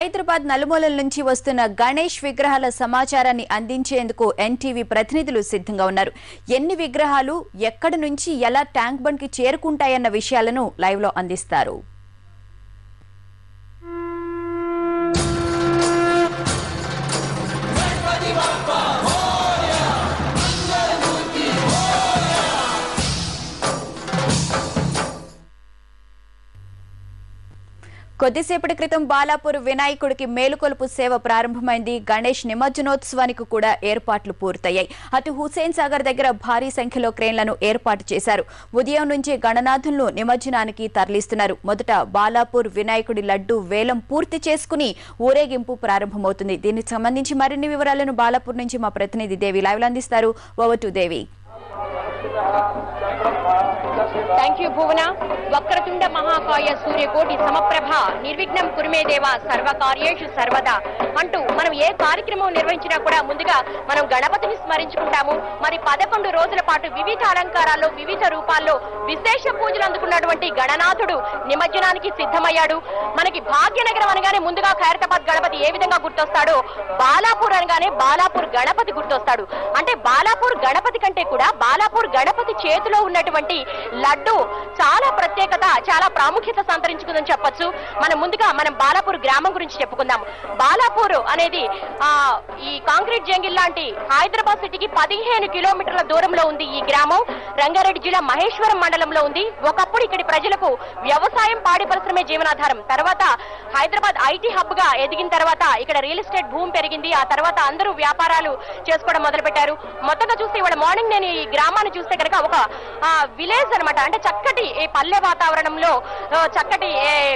హైదరాబాద్ నలుమూలల నుంచి వస్తున్న గణేష్ విగ్రహాల సమాచారాన్ని అందించేందుకు ఎన్టీవీ ప్రతినిధులు సిద్ధంగా ఉన్నారు. ఎన్ని విగ్రహాలు ఎక్కడి నుంచి ఎలా ట్యాంక్ బండ్ కి చేరుకుంటాయన్న విషయాలను లైవ్ లో అందిస్తారు. కొద్దిసేపటి క్రితం బాలాపూర్ వినాయకుడికి మేలుకొలుపు సేవ ప్రారంభమైంది. గణేష్ నిమజ్జనోత్సవానికి కూడా ఏర్పాట్లు పూర్తయ్యాయి. అటు హుసేన్ సాగర్ దగ్గర భారీ సంఖ్యలో క్రేన్లను ఏర్పాటు చేశారు. ఉదయం నుంచి గణనాథులను నిమజ్జనానికి తరలిస్తున్నారు. మొదట బాలాపూర్ వినాయకుడి లడ్డు వేలం పూర్తి చేసుకుని ఊరేగింపు ప్రారంభమవుతుంది. దీనికి సంబంధించి మరిన్ని వివరాలను బాలాపూర్ నుంచి మా ప్రతినిధి దేవి లైవ్ అందిస్తారు. Over to Devi. Thank you Bhuvana. వక్రతుండ మహాకాయ సూర్యకోటి సమప్రభ నిర్విఘ్నం కురుమేదేవ సర్వకార్యేషు సర్వదా అంటూ మనం ఏ కార్యక్రమం నిర్వహించినా కూడా ముందుగా మనం గణపతిని స్మరించుకుంటాము. మరి 11 రోజుల పాటు వివిధ అలంకారాల్లో వివిధ రూపాల్లో విశేష పూజలు అందుకున్నటువంటి గణనాథుడు నిమజ్జనానికి సిద్ధమయ్యాడు. మనకి భాగ్యనగరం అనగానే ముందుగా ఖైరతాబాద్ గణపతి ఏ విధంగా గుర్తొస్తాడో బాలాపూర్ అనగానే బాలాపూర్ గణపతి గుర్తొస్తాడు. అంటే బాలాపూర్ గణపతి కంటే కూడా బాలాపూర్ గణపతి చేతిలో ఉన్నటువంటి లడ్డు చాలా ప్రత్యేకత, చాలా ప్రాముఖ్యత సంతరించుకుందని చెప్పొచ్చు. మనం బాలాపూర్ గ్రామం గురించి చెప్పుకుందాం. బాలాపూర్ అనేది ఈ కాంక్రీట్ జంగిల్ లాంటి హైదరాబాద్ సిటీకి 15 కిలోమీటర్ల దూరంలో ఉంది. ఈ గ్రామం రంగారెడ్డి జిల్లా మహేశ్వరం మండలంలో ఉంది. ఒకప్పుడు ఇక్కడి ప్రజలకు వ్యవసాయం, పాడి పరిశ్రమే జీవనాధారం. తర్వాత హైదరాబాద్ ఐటీ హబ్ గా ఎదిగిన తర్వాత ఇక్కడ రియల్ ఎస్టేట్ భూమి పెరిగింది. ఆ తర్వాత అందరూ వ్యాపారాలు చేసుకోవడం మొదలు పెట్టారు. మొత్తంగా చూస్తే ఇవాళ మార్నింగ్ నేను ఈ గ్రామాన్ని చూస్తే కనుక ఒక విలేజ్ అనమాట. అంటే చక్కటి పల్లె వాతావరణంలో చక్కటి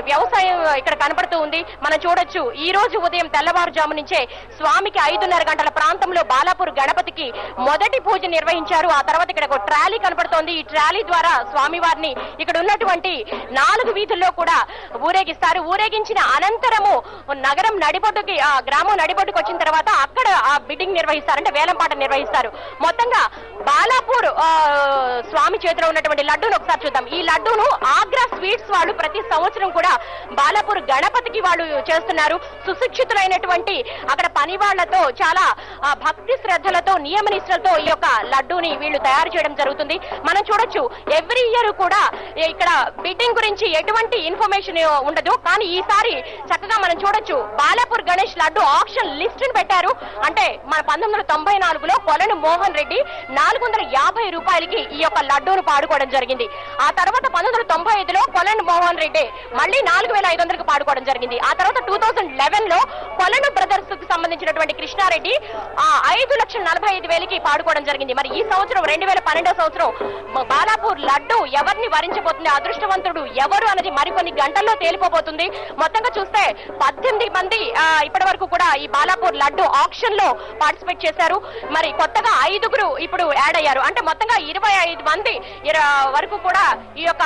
వ్యవసాయం ఇక్కడ కనపడుతూ ఉంది. మనం చూడొచ్చు ఈ రోజు ఉదయం తెల్లవారుజాము నుంచే స్వామికి 5:30 గంటల ప్రాంతంలో బాలాపూర్ గణపతికి మొదటి పూజ నిర్వహించారు. ఆ తర్వాత ఇక్కడ ఒక ట్రాలీ కనపడుతోంది. ఈ ట్రాలీ ద్వారా స్వామివారిని ఇక్కడ ఉన్నటువంటి 4 వీధుల్లో కూడా ఊరేగిస్తారు. ఊరేగించిన అనంతరము నగరం నడిబొడ్డుకి, ఆ గ్రామం నడిబొడ్డుకు వచ్చిన తర్వాత అక్కడ ఆ బిడ్డింగ్ నిర్వహిస్తారు, అంటే వేలంపాట నిర్వహిస్తారు. మొత్తంగా బాలాపూర్ స్వామి చేతిలో ఉన్నటువంటి లడ్డూను ఒకసారి చూద్దాం. ఈ లడ్డూను ఆగ్రా స్వీట్స్ వాళ్ళు ప్రతి సంవత్సరం కూడా బాలాపూర్ గణపతికి వాళ్ళు చేస్తున్నారు. సుశిక్షితులైనటువంటి అక్కడ పని వాళ్లతో చాలా భక్తి శ్రద్ధలతో నియమ నిష్టలతో ఈ యొక్క లడ్డూని వీళ్ళు తయారు చేయడం జరుగుతుంది. మనం చూడొచ్చు ఎవ్రీ ఇయర్ కూడా ఇక్కడ బిడ్డింగ్ గురించి ఎటువంటి ఇన్ఫర్మేషన్ ఉండదు. కానీ ఈసారి చక్కగా మనం చూడొచ్చు బాలాపూర్ గణేష్ లడ్డు ఆప్షన్ లిస్ట్ ని పెట్టారు. అంటే మన 1994లో కొలను మోహన్ రెడ్డి 450 రూపాయలకి ఈ యొక్క లడ్డూను పాడుకోవడం జరిగింది. ఆ తర్వాత 1995లో కొలను మోహన్ రెడ్డి మళ్ళీ 4500కి పాడుకోవడం జరిగింది. ఆ తర్వాత 2011లో కొలను బ్రదర్స్ కు సంబంధించినటువంటి కృష్ణారెడ్డి 5,45,000కి పాడుకోవడం జరిగింది. మరి ఈ సంవత్సరం 2012 సంవత్సరం బాలాపూర్ లడ్డు ఎవరిని వరించబోతుంది, అదృష్టవంతుడు ఎవరు అనేది మరికొన్ని గంటల్లో తేలిపోబోతుంది. మొత్తంగా చూస్తే 18 మంది ఇప్పటి వరకు కూడా ఈ బాలాపూర్ లడ్డు ఆక్షన్ లో పార్టిసిపేట్ చేశారు. మరి కొత్తగా 5గురు ఇప్పుడు యాడ్ అయ్యారు. అంటే మొత్తంగా 25 మంది వరకు కూడా ఈ యొక్క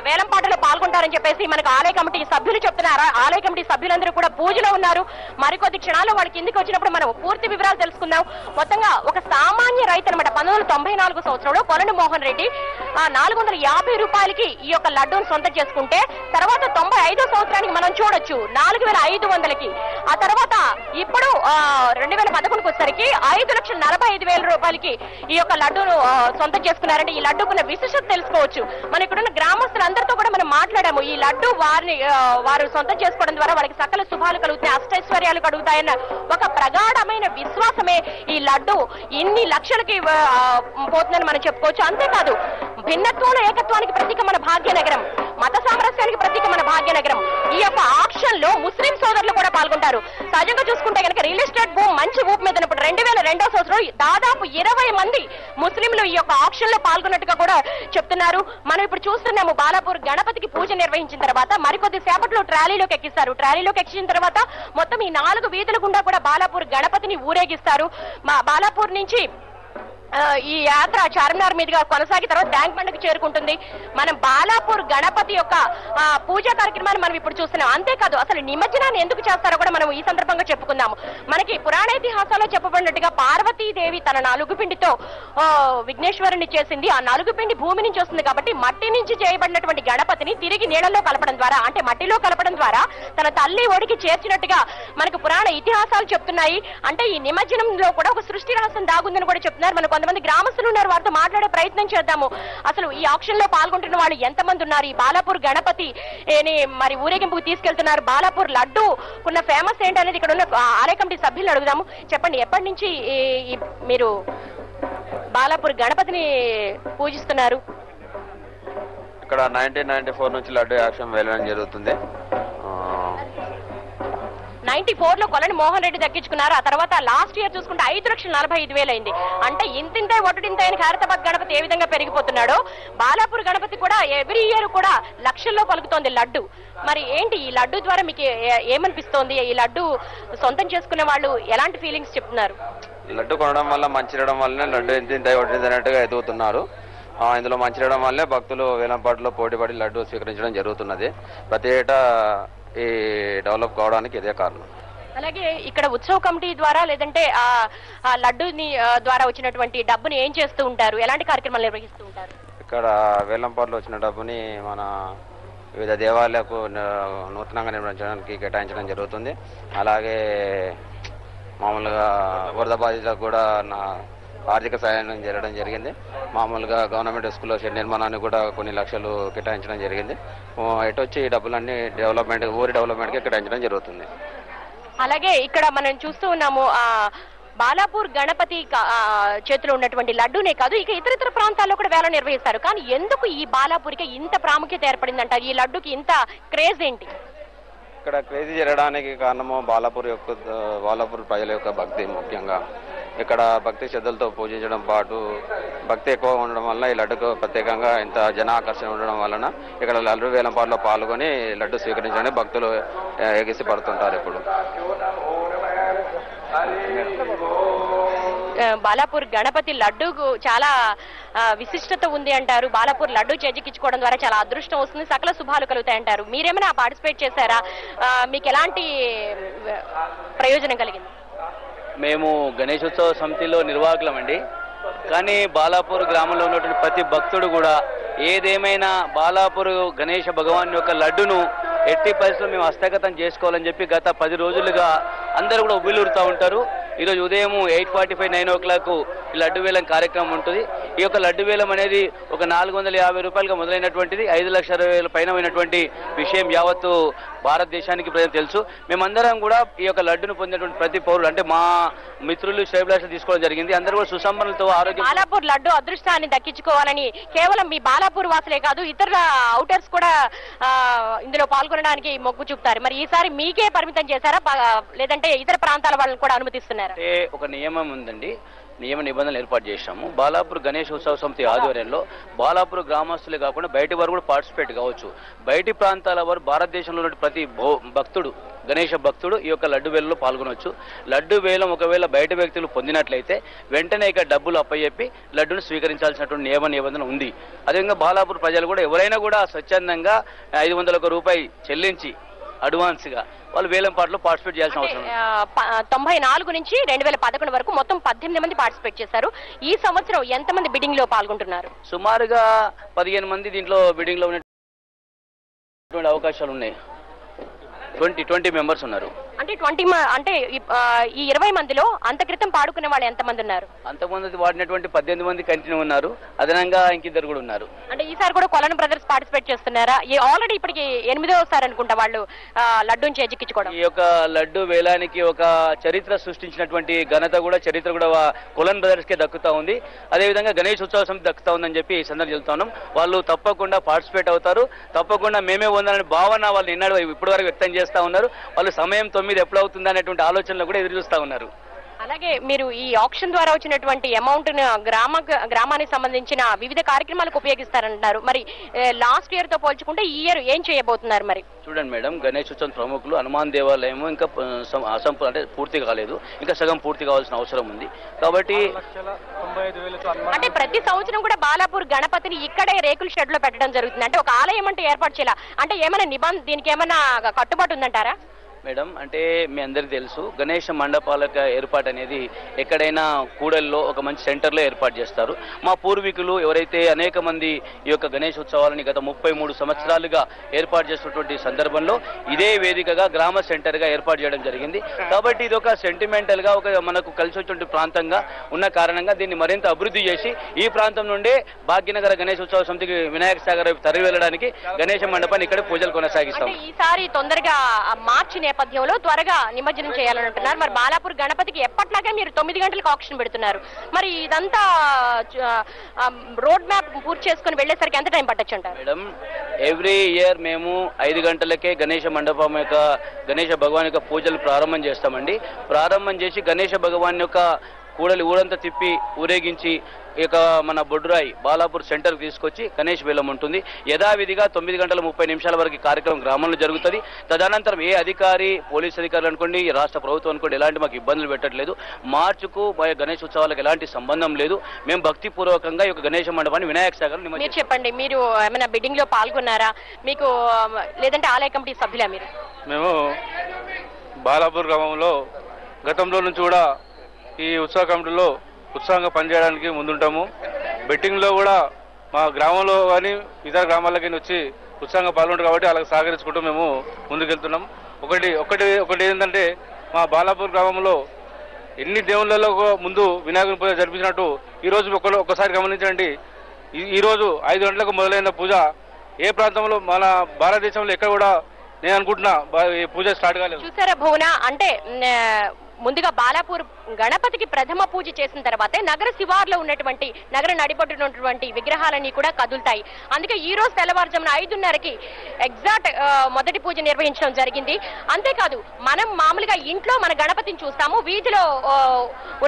వేలంపాటలో పాల్గొంటారని చెప్పేసి మనకు ఆలయ కమిటీ సభ్యులు చెప్తున్నారు. ఆలయ కమిటీ సభ్యులందరూ కూడా పూజలో ఉన్నారు. మరికొద్ది క్షణాల్లో వాళ్ళ కిందికి వచ్చినప్పుడు మనం పూర్తి వివరాలు తెలుసుకుందాం. మొత్తంగా ఒక సామాన్య రైతు అనమాట. 1994 సంవత్సరంలో కొలను మోహన్ రెడ్డి 450 రూపాయలకి ఈ యొక్క లడ్డూను సొంతం చేసుకుంటే తర్వాత 95వ సంవత్సరానికి మనం చూడొచ్చు 4,500కి. ఆ తర్వాత ఇప్పుడు 2011కు వచ్చేసరికి 5,45,000 రూపాయలకి ఈ యొక్క లడ్డూను సొంతం చేసుకున్నారంటే ఈ లడ్డూకున్న విశేషత తెలుసుకోవచ్చు. మన ఇక్కడున్న గ్రామస్తులందరితో కూడా మనం మాట్లాడాము. ఈ లడ్డు వారు సొంతం చేసుకోవడం ద్వారా వాళ్ళకి సకల శుభాలు కలుగుతాయి, అష్టైశ్వర్యాలు కలుగుతాయన్న ఒక ప్రగాఢమైన విశ్వాసమే ఈ లడ్డు ఇన్ని లక్షలకి పోతుందని మనం చెప్పుకోవచ్చు. అంతేకాదు భిన్నత్వంలో ఏకత్వానికి ప్రతీక మన భాగ్యనగరం, మత సామరస్యానికి ప్రతీక మన భాగ్యనగరం. ఈ యొక్క ఆక్షన్ లో ముస్లిం సోదరులు కూడా పాల్గొంటారు. సహజంగా చూసుకుంటే కనుక రియల్ ఎస్టేట్ భూమి మంచి ఊపు మీద ఉన్నప్పుడు 2002వ సంవత్సరం దాదాపు 20 మంది ముస్లింలు ఈ యొక్క ఆక్షన్ లో పాల్గొన్నట్టుగా కూడా చెప్తున్నారు. మనం ఇప్పుడు చూస్తున్నాము బాలాపూర్ గణపతికి పూజ నిర్వహించిన తర్వాత మరికొద్ది సేపట్లో ట్రాలీలోకి ఎక్కిస్తారు. ట్రాలీలోకి ఎక్కించిన తర్వాత మొత్తం ఈ 4 వీధుల గుండా కూడా బాలాపూర్ గణపతిని ఊరేగిస్తారు. బాలాపూర్ నుంచి ఈ యాత్ర చార్మినార్ మీదుగా కొనసాగి తర్వాత ట్యాంక్ బండ్కు చేరుకుంటుంది. మనం బాలాపూర్ గణపతి యొక్క పూజా కార్యక్రమాన్ని మనం ఇప్పుడు చూస్తున్నాం. అంతేకాదు అసలు నిమజ్జనాన్ని ఎందుకు చేస్తారో కూడా మనం ఈ సందర్భంగా చెప్పుకుందాము. మనకి పురాణ ఇతిహాసాల్లో చెప్పబడినట్టుగా పార్వతీదేవి తన నాలుగుపిండితో విఘ్నేశ్వరుని చేసింది. ఆ నాలుగుపిండి భూమి నుంచి వస్తుంది కాబట్టి మట్టి నుంచి చేయబడినటువంటి గణపతిని తిరిగి నీళ్ళలో కలపడం ద్వారా, అంటే మట్టిలో కలపడం ద్వారా తన తల్లి ఒడికి చేర్చినట్టుగా మనకు పురాణ ఇతిహాసాలు చెప్తున్నాయి. అంటే ఈ నిమజ్జనంలో కూడా ఒక సృష్టి రహస్యం దాగుందని కూడా చెప్తున్నారు. మనకు కొంతమంది గ్రామస్తులు ఉన్నారు, వారితో మాట్లాడే ప్రయత్నం చేద్దాము. అసలు ఈ ఆక్షన్ లో పాల్గొంటున్న వాళ్ళు ఎంతమంది ఉన్నారు? ఈ బాలాపూర్ గణపతి మరి ఊరేగింపుకు తీసుకెళ్తున్నారు. బాలాపూర్ లడ్డు ఉన్న ఫేమస్ ఏంటనేది ఇక్కడ ఉన్న ఆలయ కమిటీ సభ్యులు అడుగుదాము. చెప్పండి, ఎప్పటి నుంచి మీరు బాలాపూర్ గణపతిని పూజిస్తున్నారు? ఇక్కడ 1994 నుంచి లడ్డు యాక్షన్ వెళ్ళడం జరుగుతుంది. 94లో కొలని మోహన్ రెడ్డి దక్కించుకున్నారు. ఆ తర్వాత లాస్ట్ ఇయర్ చూసుకుంటే 5,45,000 అయింది. అంటే ఇంతింతే ఒట్టుడింత అయిన ఖైరతాబాద్ గణపతి ఏ విధంగా పెరిగిపోతున్నాడో బాలాపూర్ గణపతి కూడా ఎవ్రీ ఇయర్ కూడా లక్షల్లో పలుకుతోంది లడ్డు. మరి ఏంటి ఈ లడ్డు ద్వారా మీకు ఏమనిపిస్తోంది? ఈ లడ్డు సొంతం చేసుకునే వాళ్ళు ఎలాంటి ఫీలింగ్స్ చెప్తున్నారు? లడ్డు కొనడం వల్ల మంచిరడం వల్లనే లడ్డు ఇంత ఒట్టింది అన్నట్టుగా ఎదుగుతున్నారు. ఇందులో మంచిరడం వల్లే భక్తులు వేలంపాట్లో పోటీపడి లడ్డు స్వీకరించడం జరుగుతున్నది. ప్రతి ఏటా ఈ డెవలప్ కావడానికి ఇదే కారణం. అలాగే ఇక్కడ ఉత్సవ కమిటీ ద్వారా లేదంటే ఆ లడ్డుని ద్వారా వచ్చినటువంటి డబ్బుని ఏం చేస్తూ ఉంటారు? ఎలాంటి కార్యక్రమాలు నిర్వహిస్తూ ఉంటారు? ఇక్కడ వేలంపాట్లో వచ్చిన డబ్బుని మన వివిధ దేవాలయాలకు నూతనంగా నిర్మించడానికి కేటాయించడం జరుగుతుంది. అలాగే మామూలుగా వరద బాధితులకు కూడా ఆర్థిక సహాయం జరగడం జరిగింది. మామూలుగా గవర్నమెంట్ స్కూల్లో షెడ్ నిర్మాణాన్ని కూడా కొన్ని లక్షలు కేటాయించడం జరిగింది. ఇటు వచ్చి ఈ డబ్బులన్నీ డెవలప్మెంట్, ఊరి డెవలప్మెంట్కి కేటాయించడం జరుగుతుంది. అలాగే ఇక్కడ మనం చూస్తూ ఉన్నాము బాలాపూర్ గణపతి చేతిలో ఉన్నటువంటి లడ్డూనే కాదు, ఇక ఇతర ప్రాంతాల్లో కూడా వేల నిర్వహిస్తారు. కానీ ఎందుకు ఈ బాలాపూర్కి ఇంత ప్రాముఖ్యత ఏర్పడిందంట? ఈ లడ్డూకి ఇంత క్రేజ్ ఏంటి? ఇక్కడ క్రేజీ జరగడానికి కారణము బాలాపూర్ ప్రజల యొక్క భక్తి. ముఖ్యంగా ఇక్కడ భక్తి శ్రద్ధలతో పూజించడం పాటు భక్తి ఎక్కువ ఉండడం వల్ల ఈ లడ్డుకు ప్రత్యేకంగా ఇంత జన ఆకర్షణ ఉండడం వలన ఇక్కడ లడ్డు వేలంపాట్లో పాల్గొని లడ్డు స్వీకరించడానికి భక్తులు ఎగిసి పడుతుంటారు. ఇప్పుడు బాలాపూర్ గణపతి లడ్డూకు చాలా విశిష్టత ఉంది అంటారు. బాలాపూర్ లడ్డు చేజిక్కించుకోవడం ద్వారా చాలా అదృష్టం వస్తుంది, సకల శుభాలు కలుగుతాయంటారు. మీరేమైనా పార్టిసిపేట్ చేశారా? మీకు ఎలాంటి ప్రయోజనం కలిగింది? మేము గణేశోత్సవ సమితిలో నిర్వాహకులమండి. కానీ బాలాపూర్ గ్రామంలో ఉన్నటువంటి ప్రతి భక్తుడు కూడా ఏదేమైనా బాలాపూర్ గణేష భగవాన్ యొక్క లడ్డును ఎట్టి పరిస్థితుల్లో మేము హస్తగతం చేసుకోవాలని చెప్పి గత 10 రోజులుగా అందరూ కూడా ఉబ్బిలూరుతూ ఉంటారు. ఈరోజు ఉదయం 8:45, 9 o'clock ఈ లడ్డు వేలం కార్యక్రమం ఉంటుంది. ఈ యొక్క లడ్డు వేలం అనేది ఒక 450 రూపాయలుగా మొదలైనటువంటిది 5,60,000 పైన అయినటువంటి విషయం యావత్తు భారతదేశానికి ప్రజలు తెలుసు. మేమందరం కూడా ఈ యొక్క లడ్డును పొందినటువంటి ప్రతి పౌరులు, అంటే మా మిత్రులు శ్రేయభిలాషులు తీసుకోవడం జరిగింది. అందరూ కూడా సుసంపన్నలతో ఆరోగ్యం. బాలాపూర్ లడ్డు అదృష్టాన్ని దక్కించుకోవాలని కేవలం మీ బాలాపూర్ వాసులే కాదు, ఇతర అవుటర్స్ కూడా ఇందులో పాల్గొనడానికి మొగ్గు చూపుతారు. మరి ఈసారి మీకే పరిమితం చేశారా, లేదంటే ఇతర ప్రాంతాల వాళ్ళని కూడా అనుమతిస్తున్నారా? అంటే ఒక నియమం ఉందండి, నియమ నిబంధనలు ఏర్పాటు చేశాము. బాలాపూర్ గణేష్ ఉత్సవ సమితి ఆధ్వర్యంలో బాలాపూర్ గ్రామస్తులే కాకుండా బయటి వారు కూడా పార్టిసిపేట్ కావచ్చు. బయటి ప్రాంతాల వారు, భారతదేశంలో ఉన్న ప్రతి భక్తుడు, గణేష భక్తుడు ఈ యొక్క లడ్డు వేలంలో పాల్గొనవచ్చు. లడ్డు వేలం ఒకవేళ బయట వ్యక్తులు పొందినట్లయితే వెంటనే ఇక డబ్బులు అప్పచెప్పి లడ్డును స్వీకరించాల్సినటువంటి నియమ నిబంధన ఉంది. అదేవిధంగా బాలాపూర్ ప్రజలు కూడా ఎవరైనా కూడా స్వచ్ఛందంగా 501 రూపాయి చెల్లించి అడ్వాన్స్ గా వాళ్ళు వేలంపాట్లో పార్టిసిపేట్ చేయాల్సిన అవసరం. 94 నుంచి 2011 వరకు మొత్తం 18 మంది పార్టిసిపేట్ చేశారు. ఈ సంవత్సరం ఎంతమంది బిడ్డింగ్ లో పాల్గొంటున్నారు? సుమారుగా 15 మంది దీంట్లో బిడ్డింగ్ లో ఉన్నటువంటి అవకాశాలు ఉన్నాయి. 20 మెంబర్స్ ఉన్నారు. అంటే 20 అంటే ఈ 20 మందిలో అంత క్రితం పాడుకునే వాళ్ళు ఎంతమంది ఉన్నారు? అంతకుముందు వాడినటువంటి 18 మంది కంటిన్యూ ఉన్నారు. అదనంగా ఇంకిద్దరు కూడా ఉన్నారు. అంటే ఈసారి కూడా కొలను బ్రదర్స్ పార్టిసిపేట్ చేస్తున్నారా? ఆల్రెడీ ఇప్పటికి 8వ అనుకుంటా వాళ్ళు లడ్డూని చేజిక్కించుకోవడం. ఈ యొక్క లడ్డు వేలానికి ఒక చరిత్ర సృష్టించినటువంటి ఘనత కూడా, చరిత్ర కూడా కొలన్ బ్రదర్స్ కే దక్కుతా ఉంది. అదేవిధంగా గణేష్ ఉత్సవ సమితి దక్కుతా ఉందని చెప్పి ఈ సందర్భంగా చెప్తా ఉన్నాం. వాళ్ళు తప్పకుండా పార్టిసిపేట్ అవుతారు. తప్పకుండా మేమే పొందాలని భావన వాళ్ళు ఇప్పటి వరకు వ్యక్తం చేస్తా ఉన్నారు. వాళ్ళు సమయం 9 ఎప్పుడు అవుతుందా అనేటువంటి ఆలోచనలు కూడా ఎదురు చూస్తా ఉన్నారు. అలాగే మీరు ఈ ఆక్షన్ ద్వారా వచ్చినటువంటి అమౌంట్ గ్రామానికి సంబంధించిన వివిధ కార్యక్రమాలకు ఉపయోగిస్తారంటున్నారు. మరి లాస్ట్ ఇయర్ తో పోల్చుకుంటే ఈ ఇయర్ ఏం చేయబోతున్నారు? మరి చూడండి మేడం, గణేష్ ఉత్సవం ప్రముఖులు హనుమాన్ దేవాలయం ఇంకా అంటే పూర్తి కాలేదు, ఇంకా సగం పూర్తి కావాల్సిన అవసరం ఉంది. కాబట్టి అంటే ప్రతి సంవత్సరం కూడా బాలాపూర్ గణపతిని ఇక్కడే రేకుల షెడ్ లో పెట్టడం జరుగుతుంది. అంటే ఒక ఆలయం అంటే ఏర్పాటు చేయాలి అంటే ఏమైనా దీనికి ఏమైనా కట్టుబాటు ఉందంటారా? మేడం, అంటే మీ అందరికీ తెలుసు, గణేష మండపాలక ఏర్పాటు అనేది ఎక్కడైనా కూడల్లో ఒక మంచి సెంటర్లో ఏర్పాటు చేస్తారు. మా పూర్వీకులు ఎవరైతే అనేక మంది ఈ యొక్క గణేష్ ఉత్సవాలని గత 33 సంవత్సరాలుగా ఏర్పాటు చేసినటువంటి సందర్భంలో ఇదే వేదికగా గ్రామ సెంటర్గా ఏర్పాటు చేయడం జరిగింది. కాబట్టి ఇది ఒక సెంటిమెంటల్గా ఒక మనకు కలిసి వచ్చినటువంటి ప్రాంతంగా ఉన్న కారణంగా దీన్ని మరింత అభివృద్ధి చేసి ఈ ప్రాంతం నుండే భాగ్యనగర గణేష్ ఉత్సవ సమితికి వినాయక సాగర్ తరలి వెళ్ళడానికి గణేష మండపాన్ని ఇక్కడ పూజలు కొనసాగిస్తాం. ఈసారి తొందరగా మార్చి నేపథ్యంలో త్వరగా నిమజ్జనం చేయాలని అంటున్నారు. మరి బాలాపూర్ గణపతికి ఎప్పట్లాగే మీరు 9 గంటలకు ఆక్షన్ పెడుతున్నారు. మరి ఇదంతా రోడ్ మ్యాప్ పూర్తి చేసుకుని వెళ్లేసరికి ఎంత టైం పట్టొచ్చు అంటారు? మేడం, ఎవ్రీ ఇయర్ మేము 5 గంటలకే గణేష మండపం యొక్క గణేష భగవాన్ యొక్క పూజలు ప్రారంభం చేస్తామండి. ప్రారంభం చేసి గణేష భగవాన్ యొక్క కూడలి ఊరంతా తిప్పి ఊరేగించి ఇక మన బొడ్రాయి బాలాపూర్ సెంటర్ తీసుకొచ్చి గణేష్ వేలం ఉంటుంది. యథావిధిగా 9 గంటల 30 నిమిషాల వరకు కార్యక్రమం గ్రామంలో జరుగుతుంది. తదనంతరం ఏ అధికారి, పోలీస్ అధికారులు అనుకోండి, రాష్ట్ర ప్రభుత్వం అనుకోండి, ఎలాంటి మాకు ఇబ్బందులు పెట్టట్లేదు. మార్చుకు మా గణేష్ ఉత్సవాలకు ఎలాంటి సంబంధం లేదు. మేము భక్తిపూర్వకంగా ఈ యొక్క గణేష మండపాన్ని వినాయక సాగర్ మీరు చెప్పండి, మీరు ఏమైనా బిడ్డింగ్ లో పాల్గొన్నారా? మీకు లేదంటే ఆలయ కమిటీ సభ్యులా? మీరు మేము బాలాపూర్ గ్రామంలో గతంలో నుంచి కూడా ఈ ఉత్సవ కమిటీలో ఉత్సాహంగా పనిచేయడానికి ముందుంటాము. బెట్టింగ్లో కూడా మా గ్రామంలో కానీ ఇతర గ్రామాలకి వచ్చి ఉత్సాహంగా పాల్గొంటారు కాబట్టి వాళ్ళకి సహకరించుకుంటూ మేము ముందుకెళ్తున్నాం. ఒకటి ఏంటంటే మా బాలాపూర్ గ్రామంలో ఎన్ని దేవుళ్ళలో ముందు వినాయకుని పూజ జరిపించినట్టు ఈరోజు ఒక్కసారి గమనించండి. ఈరోజు 5 గంటలకు మొదలైన పూజ ఏ ప్రాంతంలో మన భారతదేశంలో ఎక్కడ కూడా నేను అనుకుంటున్నా ఈ పూజ స్టార్ట్ కాలేదు. చూసారా భువన, అంటే ముందుగా బాలాపూర్ గణపతికి ప్రథమ పూజ చేసిన తర్వాతే నగర శివార్లో ఉన్నటువంటి నగర నడిపట్టున్నటువంటి విగ్రహాలన్నీ కూడా కదులుతాయి. అందుకే ఈ రోజు తెల్లవారుజామున 5:30కి ఎగ్జాక్ట్ మొదటి పూజ నిర్వహించడం జరిగింది. అంతేకాదు, మనం మామూలుగా ఇంట్లో మన గణపతిని చూస్తాము, వీధిలో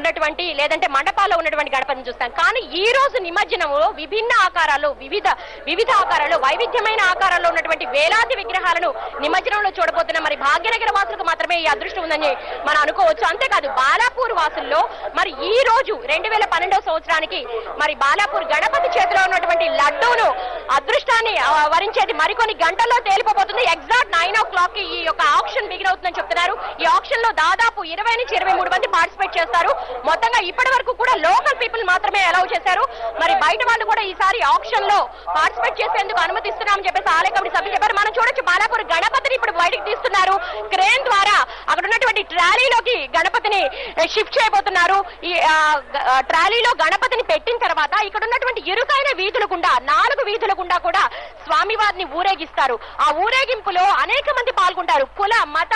ఉన్నటువంటి లేదంటే మండపాల్లో ఉన్నటువంటి గణపతిని చూస్తాం. కానీ ఈ రోజు నిమజ్జనంలో విభిన్న ఆకారాల్లో వివిధ ఆకారాల్లో వైవిధ్యమైన ఆకారాల్లో ఉన్నటువంటి వేలాది విగ్రహాలను నిమజ్జనంలో చూడబోతున్నాం. మరి భాగ్యనగర వాసులకు మాత్రమే ఈ అదృష్టం ఉందని మనం అనుకోవచ్చు. అంతేకాదు, బాలాపూర్ వాసుల్లో మరి ఈ రోజు 2012వ సంవత్సరానికి మరి బాలాపూర్ గణపతి చేతిలో ఉన్నటువంటి లడ్డూను అదృష్టాన్ని వరించేది మరికొన్ని గంటల్లో తేలిపోతుంది. ఎగ్జాక్ట్ 9 o'clock ఈ యొక్క ఆక్షన్ బిగిన్ అవుతుందని చెప్తున్నారు. ఈ ఆక్షన్ లో దాదాపు 20 నుంచి 23 మంది పార్టిసిపేట్ చేస్తారు. మొత్తంగా ఇప్పటి వరకు కూడా లోకల్ పీపుల్ మాత్రమే అలౌ చేశారు. మరి బయట వాళ్ళు కూడా ఈసారి ఆక్షన్ లో పార్టిసిపేట్ చేసేందుకు అనుమతిస్తున్నామని చెప్పేసి ఆలయ కమిటీ సభ్యులు చెప్పారు. మనం చూడొచ్చు, బాలాపూర్ గణపతిని ఇప్పుడు బయటకు తీస్తున్నారు. క్రేన్ ద్వారా అక్కడ ఉన్నటువంటి ట్రాలీలోకి గణపతిని షిఫ్ట్ చేయబోతున్నారు. ఈ ట్రాలీలో గణపతిని పెట్టిన తర్వాత ఇక్కడ ఉన్నటువంటి ఇరుకైన వీధుల గుండా 4 వీధుల గుండా కూడా స్వామివారిని ఊరేగిస్తారు. ఆ ఊరేగింపులో అనేక మంది పాల్గొంటారు. కుల, మత,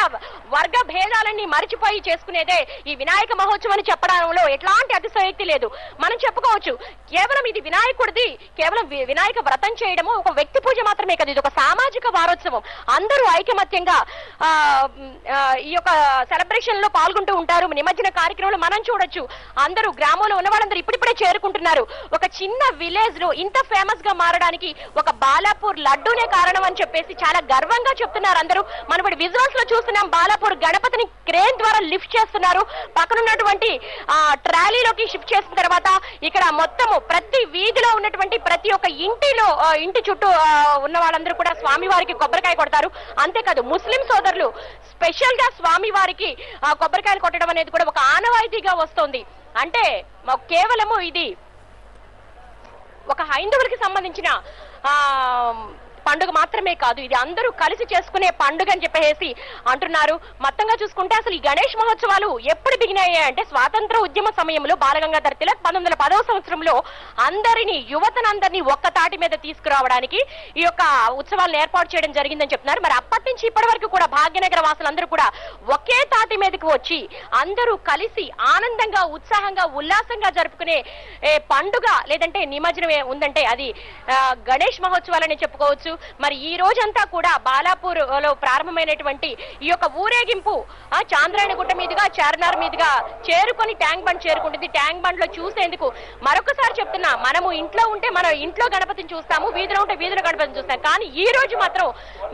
వర్గ భేదాలన్నీ మరిచిపోయి చేసుకునేదే ఈ వినాయక మహోత్సవం అని చెప్పడంలో ఎట్లాంటి అతిశయోక్తి లేదు. మనం చెప్పుకోవచ్చు, కేవలం ఇది వినాయకుడిది, కేవలం వినాయక వ్రతం చేయడము ఒక వ్యక్తి పూజ మాత్రమే కాదు, ఇది ఒక సామాజిక వారోత్సవం. అందరూ ఐకమత్యంగా ఈ యొక్క సెలబ్రేషన్ లో పాల్గొంటూ ఉంటారు. నిమజ్జన కార్యక్రమంలో మనం చూడొచ్చు, అందరూ గ్రామంలో ఉన్న వాళ్ళందరూ ఇప్పుడిప్పుడే చేరుకుంటున్నారు. ఒక చిన్న విలేజ్ లో ఇంత ఫేమస్ గా మారడానికి ఒక బాలాపూర్ లడ్డూనే కారణం అని చెప్పేసి చాలా గర్వంగా చెప్తున్నారు అందరూ. మనం ఇప్పుడు విజువల్స్ లో చూస్తున్నాం, బాలాపూర్ గణపతిని క్రేన్ ద్వారా లిఫ్ట్ చేస్తున్నారు. పక్కన ఉన్నటువంటి ట్రాలీలోకి షిఫ్ట్ చేసిన తర్వాత ఇక్కడ మొత్తము ప్రతి వీధిలో ఉన్నటువంటి ప్రతి ఒక్క ఇంటి చుట్టూ ఉన్న వాళ్ళందరూ కూడా స్వామివారికి కొబ్బరికాయ కొడతారు. అంతేకాదు, ముస్లిం సోదరులు స్పెషల్ గా స్వామివారికి కొబ్బరికాయలు కొట్టడం అనేది కూడా ఒక ఆనవాయితీగా వస్తోంది. అంటే కేవలము ఇది ఒక హైందవులకి సంబంధించిన పండుగ మాత్రమే కాదు, ఇది అందరూ కలిసి చేసుకునే పండుగ అని చెప్పేసి అంటున్నారు. మొత్తంగా చూసుకుంటే అసలు ఈ గణేష్ మహోత్సవాలు ఎప్పుడు బిగినాయి అంటే స్వాతంత్ర ఉద్యమ సమయంలో బాలగంగాధర్ తిలక్ 1910వ సంవత్సరంలో యువతనందరినీ ఒక్క తాటి మీద తీసుకురావడానికి ఈ యొక్క ఉత్సవాలను ఏర్పాటు చేయడం జరిగిందని చెప్తున్నారు. మరి అప్పటి నుంచి ఇప్పటి వరకు కూడా భాగ్యనగర వాసులందరూ కూడా ఒకే తాటి మీదకి వచ్చి అందరూ కలిసి ఆనందంగా, ఉత్సాహంగా, ఉల్లాసంగా జరుపుకునే పండుగ లేదంటే నిమజ్జనం ఉందంటే అది గణేష్ మహోత్సవాలని చెప్పుకోవచ్చు. మరి ఈ రోజంతా కూడా బాలాపూర్ లో ప్రారంభమైనటువంటి ఈ యొక్క ఊరేగింపు చాంద్రాయణగుట్ట మీదుగా చార్మినార్ మీదుగా చేరుకొని ట్యాంక్ బండ్ చేరుకుంటుంది. ట్యాంక్ బండ్ లో చూసేందుకు మరొకసారి చెప్తున్నా, మనము ఇంట్లో ఉంటే మనం ఇంట్లో గణపతిని చూస్తాము, వీధిలో ఉంటే వీధిలో గణపతిని చూస్తాం. కానీ ఈ రోజు మాత్రం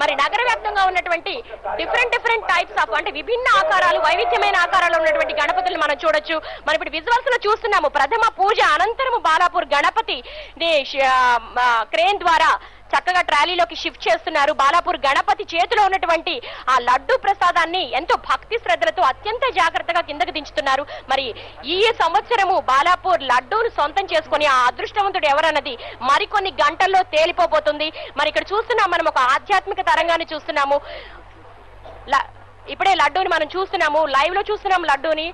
మరి నగర వ్యాప్తంగా ఉన్నటువంటి డిఫరెంట్ టైప్స్ ఆఫ్ అంటే విభిన్న ఆకారాలు, వైవిధ్యమైన ఆకారాలు ఉన్నటువంటి గణపతులు మనం చూడొచ్చు. మనం ఇప్పుడు విజువల్స్ లో చూస్తున్నాము. ప్రథమ పూజ అనంతరము బాలాపూర్ గణపతి క్రేన్ ద్వారా చక్కగా ట్రాలీలోకి షిఫ్ట్ చేస్తున్నారు. బాలాపూర్ గణపతి చేతిలో ఉన్నటువంటి ఆ లడ్డు ప్రసాదాన్ని ఎంతో భక్తి శ్రద్ధలతో అత్యంత జాగ్రత్తగా కిందకు దించుతున్నారు. మరి ఈ సంవత్సరము బాలాపూర్ లడ్డూను సొంతం చేసుకుని ఆ అదృష్టవంతుడు ఎవరన్నది మరికొన్ని గంటల్లో తేలిపోబోతుంది. మరి ఇక్కడ చూస్తున్నాం, మనం ఒక ఆధ్యాత్మిక తరంగాన్ని చూస్తున్నాము. ఇప్పుడే లడ్డూని మనం చూస్తున్నాము, లైవ్ లో చూస్తున్నాము లడ్డూని.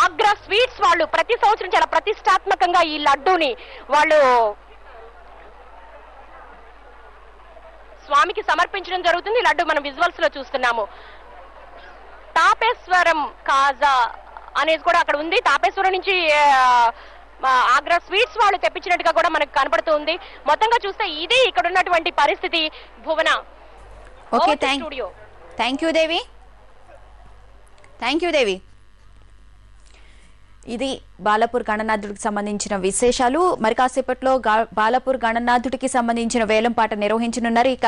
ఆగ్రా స్వీట్స్ వాళ్ళు ప్రతి సంవత్సరం చాలా ప్రతిష్టాత్మకంగా ఈ లడ్డూని వాళ్ళు స్వామికి సమర్పించడం జరుగుతుంది. లడ్డు మనం విజువల్స్ లో చూస్తున్నాము. తాపేశ్వరం కాజా అనేది కూడా అక్కడ ఉంది. తాపేశ్వరం నుంచి ఆగ్రా స్వీట్స్ వాళ్ళు తెప్పించినట్టుగా కూడా మనకు కనబడుతుంది. మొత్తంగా చూస్తే ఇది ఇక్కడ ఉన్నటువంటి పరిస్థితి. భువన, ఓకే, స్టూడియో. థ్యాంక్ యూ దేవి. ఇది బాలాపూర్ గణనాథుడికి సంబంధించిన విశేషాలు. మరి కాసేపట్లో బాలాపూర్ గణనాథుడికి సంబంధించిన వేలంపాట నిర్వహించనున్నారు. ఇక